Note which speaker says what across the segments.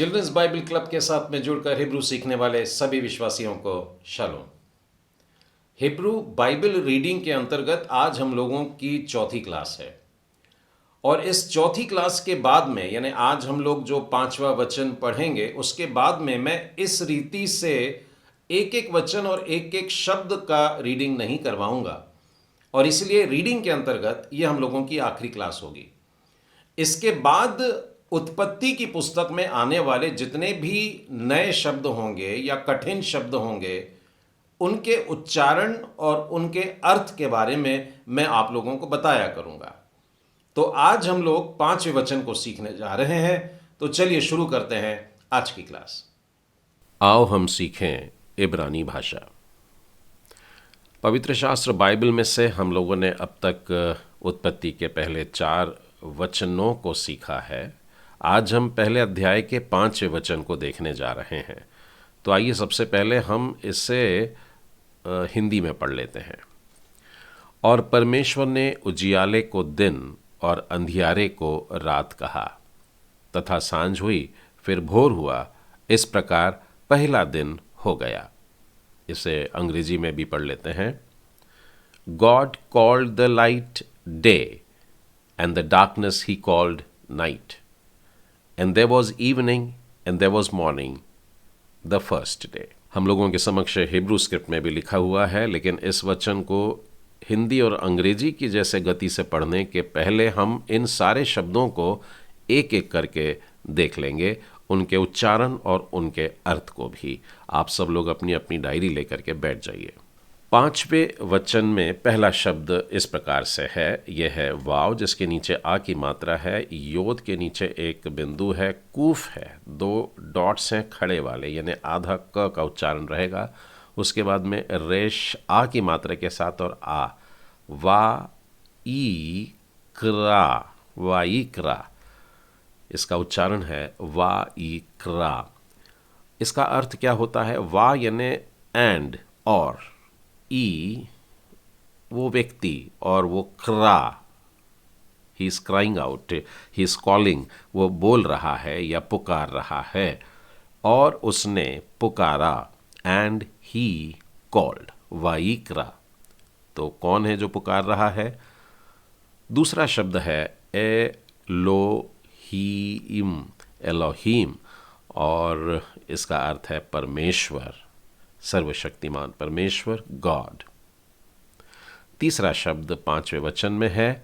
Speaker 1: Children's Bible club के साथ में जुड़कर हिब्रू सीखने वाले सभी विश्वासियों को शालोम। हिब्रू बाइबल रीडिंग के अंतर्गत आज हम लोगों की चौथी क्लास है और इस चौथी क्लास के बाद में यानी आज हम लोग जो 5वां वचन पढ़ेंगे उसके बाद में मैं इस रीति से एक एक वचन और एक एक शब्द का रीडिंग नहीं करवाऊंगा और इसलिए रीडिंग के अंतर्गत ये हम लोगों की आखिरी क्लास होगी। इसके बाद उत्पत्ति की पुस्तक में आने वाले जितने भी नए शब्द होंगे या कठिन शब्द होंगे उनके उच्चारण और उनके अर्थ के बारे में मैं आप लोगों को बताया करूंगा। तो आज हम लोग 5वें वचन को सीखने जा रहे हैं, तो चलिए शुरू करते हैं आज की क्लास। आओ हम सीखें इब्रानी भाषा। पवित्र शास्त्र बाइबल में से हम लोगों ने अब तक उत्पत्ति के पहले 4 वचनों को सीखा है। आज हम पहले अध्याय के 5वें वचन को देखने जा रहे हैं। तो आइए सबसे पहले हम इसे हिंदी में पढ़ लेते हैं। और परमेश्वर ने उजियाले को दिन और अंधियारे को रात कहा, तथा सांझ हुई, फिर भोर हुआ। इस प्रकार पहला दिन हो गया। इसे अंग्रेजी में भी पढ़ लेते हैं। God called the light day and the darkness he called night. And there was evening and there was morning, the first day. हम लोगों के समक्ष हिब्रू स्क्रिप्ट में भी लिखा हुआ है, लेकिन इस वचन को हिंदी और अंग्रेजी की जैसे गति से पढ़ने के पहले हम इन सारे शब्दों को एक एक करके देख लेंगे, उनके उच्चारण और उनके अर्थ को भी। आप सब लोग अपनी अपनी डायरी लेकर के बैठ जाइए। 5वें वचन में पहला शब्द इस प्रकार से है, यह है वाव, जिसके नीचे आ की मात्रा है, योद के नीचे एक बिंदु है, कूफ है, 2 डॉट्स हैं खड़े वाले, यानी आधा क का उच्चारण रहेगा। उसके बाद में रेश आ की मात्रा के साथ और आ, वा ई क्रा, वाई क्रा, इसका उच्चारण है वा ई क्रा। इसका अर्थ क्या होता है? वा यानी एंड और, ई वो व्यक्ति और वो क्रा, he is crying out, he is calling, वो बोल रहा है या पुकार रहा है, और उसने पुकारा, एंड ही कॉल्ड, वाइक्रा। तो कौन है जो पुकार रहा है? दूसरा शब्द है एलोहीम, एलोहीम, और इसका अर्थ है परमेश्वर, सर्वशक्तिमान परमेश्वर, गॉड। तीसरा शब्द 5वें वचन में है,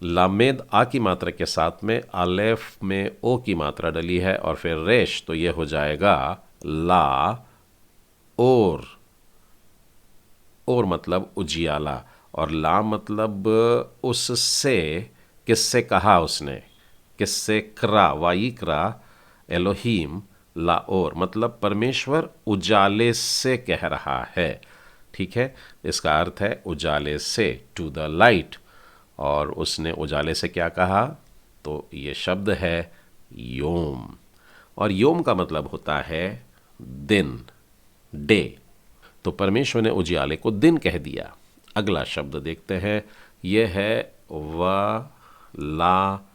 Speaker 1: लामेद आ की मात्रा के साथ में अलेफ में ओ की मात्रा डली है और फिर रेश, तो यह हो जाएगा ला और मतलब उजियाला, और ला मतलब उससे, किससे कहा उसने, किससे क्रा, वाई क्रा, एलोहीम, लाओर मतलब परमेश्वर उजाले से कह रहा है। ठीक है, इसका अर्थ है उजाले से, टू द लाइट। और उसने उजाले से क्या कहा? तो ये शब्द है योम, और योम का मतलब होता है दिन, डे। तो परमेश्वर ने उजियाले को दिन कह दिया। अगला शब्द देखते हैं, यह है व ला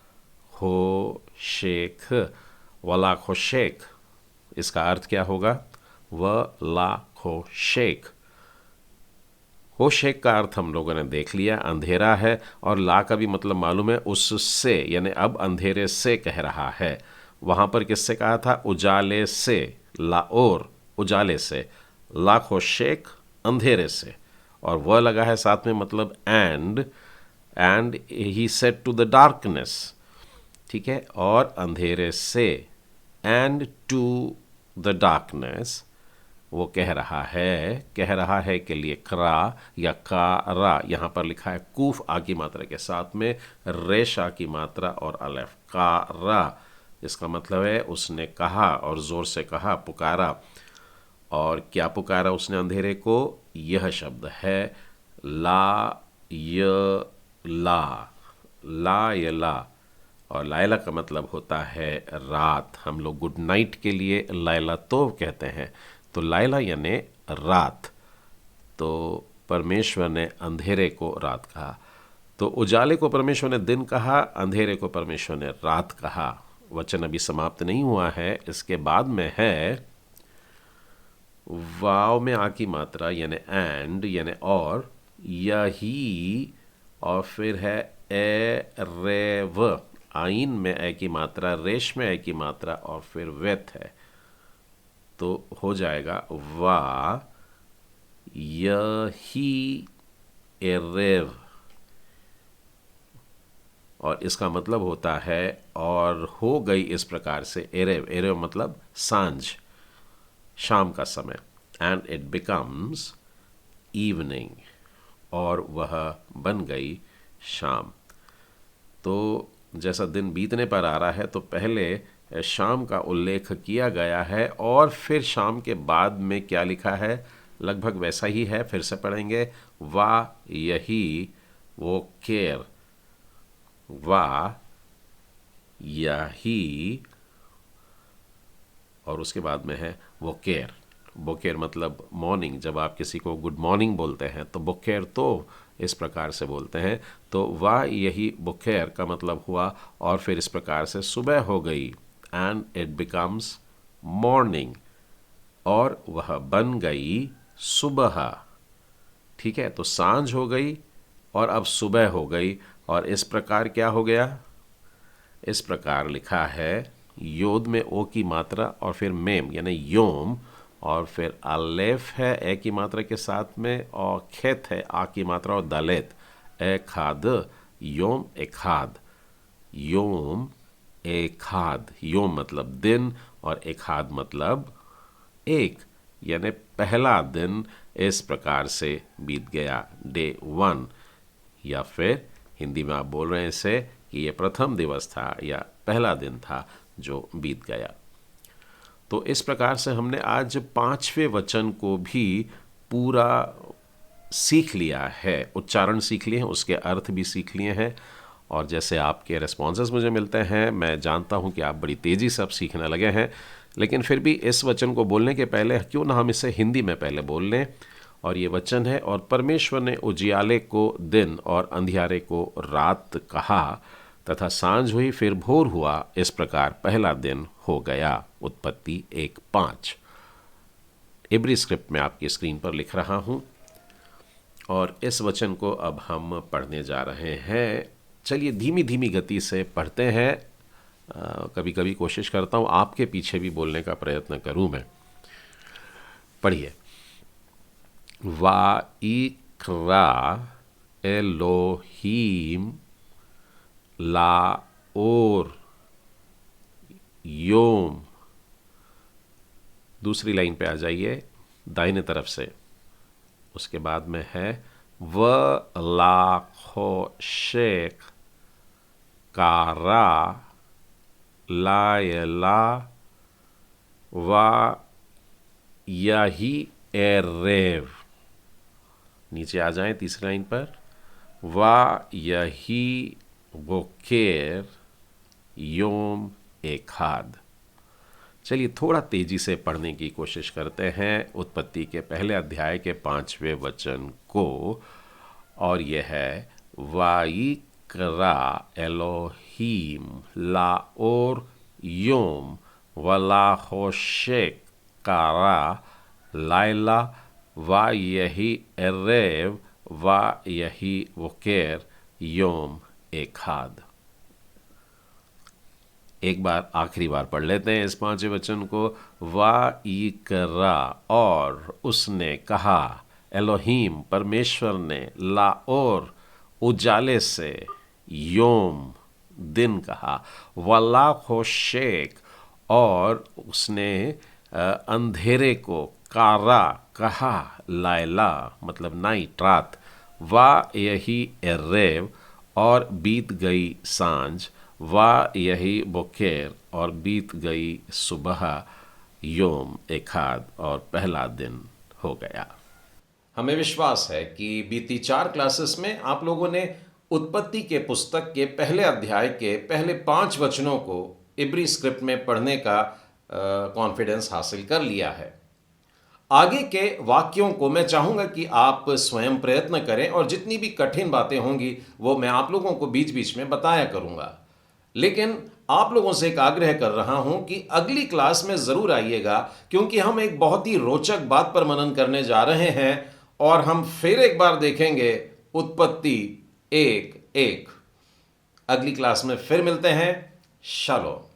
Speaker 1: हो शेख, वला खो शेख। इसका अर्थ क्या होगा? व ला खो शेख। हो शेख का अर्थ हम लोगों ने देख लिया, अंधेरा है, और ला का भी मतलब मालूम है, उससे, यानी अब अंधेरे से कह रहा है। वहां पर किससे कहा था? उजाले से, लाओर उजाले से, ला खो शेख अंधेरे से, और वह लगा है साथ में, मतलब and he said to the darkness. ठीक है, और अंधेरे से, एंड टू द डार्कनेस, वो कह रहा है के लिए क्रा या कारा, यहां पर लिखा है कूफ आ की मात्रा के साथ में रेश आ की मात्रा और अलेफ, कारा। इसका मतलब है उसने कहा, और जोर से कहा, पुकारा। और क्या पुकारा उसने अंधेरे को? यह शब्द है ला य ला, और लायला का मतलब होता है रात। हम लोग गुड नाइट के लिए लायला तो कहते हैं, तो लायला यानी रात। तो परमेश्वर ने अंधेरे को रात कहा। तो उजाले को परमेश्वर ने दिन कहा, अंधेरे को परमेश्वर ने रात कहा। वचन अभी समाप्त नहीं हुआ है, इसके बाद में है वाव में आ की मात्रा यानी एंड यानी और, यही, और फिर है ए रे व, आइन में ए की मात्रा, रेश में ए की मात्रा, और फिर वेत है, तो हो जाएगा वा यही एरेव। और इसका मतलब होता है और हो गई इस प्रकार से, एरेव, एरेव मतलब सांझ, शाम का समय, एंड इट बिकम्स इवनिंग, और वह बन गई शाम। तो जैसा दिन बीतने पर आ रहा है तो पहले शाम का उल्लेख किया गया है और फिर शाम के बाद में क्या लिखा है लगभग वैसा ही है। फिर से पढ़ेंगे, वा यही वो केर, वा यही, और उसके बाद में है बोकेर। बोकेर मतलब मॉर्निंग, जब आप किसी को गुड मॉर्निंग बोलते हैं तो बोकेर तो इस प्रकार से बोलते हैं। तो वाह यही बोकेर का मतलब हुआ और फिर इस प्रकार से सुबह हो गई, एंड इट बिकम्स मॉर्निंग, और वह बन गई सुबह। ठीक है, तो सांझ हो गई और अब सुबह हो गई, और इस प्रकार क्या हो गया, इस प्रकार लिखा है, योद में ओ की मात्रा और फिर मेम यानी योम, और फिर अलेफ है ए की मात्रा के साथ में, और खेत है आ की मात्रा और दालेत, ए खाद, योम एखाद, योम एखाद, योम मतलब दिन और एखाद मतलब एक, यानी पहला दिन इस प्रकार से बीत गया, डे 1, या फिर हिंदी में आप बोल रहे हैं इसे कि ये प्रथम दिवस था या पहला दिन था जो बीत गया। तो इस प्रकार से हमने आज 5वें वचन को भी पूरा सीख लिया है, उच्चारण सीख लिए हैं, उसके अर्थ भी सीख लिए हैं, और जैसे आपके रिस्पॉन्सेस मुझे मिलते हैं मैं जानता हूं कि आप बड़ी तेज़ी से अब सीखने लगे हैं। लेकिन फिर भी इस वचन को बोलने के पहले क्यों ना हम इसे हिंदी में पहले बोल लें। और ये वचन है, और परमेश्वर ने उजियाले को दिन और अंधियारे को रात कहा, तथा सांझ हुई फिर भोर हुआ, इस प्रकार पहला दिन हो गया। उत्पत्ति 1:5। इब्री स्क्रिप्ट में आपकी स्क्रीन पर लिख रहा हूं, और इस वचन को अब हम पढ़ने जा रहे हैं। चलिए धीमी धीमी गति से पढ़ते हैं। कभी कभी कोशिश करता हूं आपके पीछे भी बोलने का प्रयत्न करूं मैं। पढ़िए, वाइक्रा एलोहीम लाओर योम। दूसरी लाइन पे आ जाइए दाहिने तरफ से, उसके बाद में है व लाखो शेख कारा लायला वा यही एरेव। नीचे आ जाएं तीसरी लाइन पर, वा यही बोकेर योम एखाद। चलिए थोड़ा तेजी से पढ़ने की कोशिश करते हैं उत्पत्ति के पहले अध्याय के 5वें वचन को, और यह है, वाइक्रा एलोहीम लाओर योम वलाहोशेक कारा लायला वा यही एरेव वा यही वोकेर योम एखाद। एक बार आखिरी बार पढ़ लेते हैं इस 5वें वचन को, वाइक्रा और उसने कहा, एलोहीम परमेश्वर ने, लाओर उजाले से, योम दिन कहा, वलाहोशेक और उसने अंधेरे को, कारा कहा, लायला मतलब नाइट रात, वा यही एरेव और बीत गई सांझ, वा यही बोकेर और बीत गई सुबह, योम एखाद और पहला दिन हो गया। हमें विश्वास है कि बीती 4 क्लासेस में आप लोगों ने उत्पत्ति के पुस्तक के पहले अध्याय के पहले 5 वचनों को इब्री स्क्रिप्ट में पढ़ने का कॉन्फिडेंस हासिल कर लिया है। आगे के वाक्यों को मैं चाहूँगा कि आप स्वयं प्रयत्न करें, और जितनी भी कठिन बातें होंगी वो मैं आप लोगों को बीच बीच में बताया करूँगा। लेकिन आप लोगों से एक आग्रह कर रहा हूं कि अगली क्लास में जरूर आइएगा, क्योंकि हम एक बहुत ही रोचक बात पर मनन करने जा रहे हैं और हम फिर एक बार देखेंगे उत्पत्ति 1:1। अगली क्लास में फिर मिलते हैं। शालोम।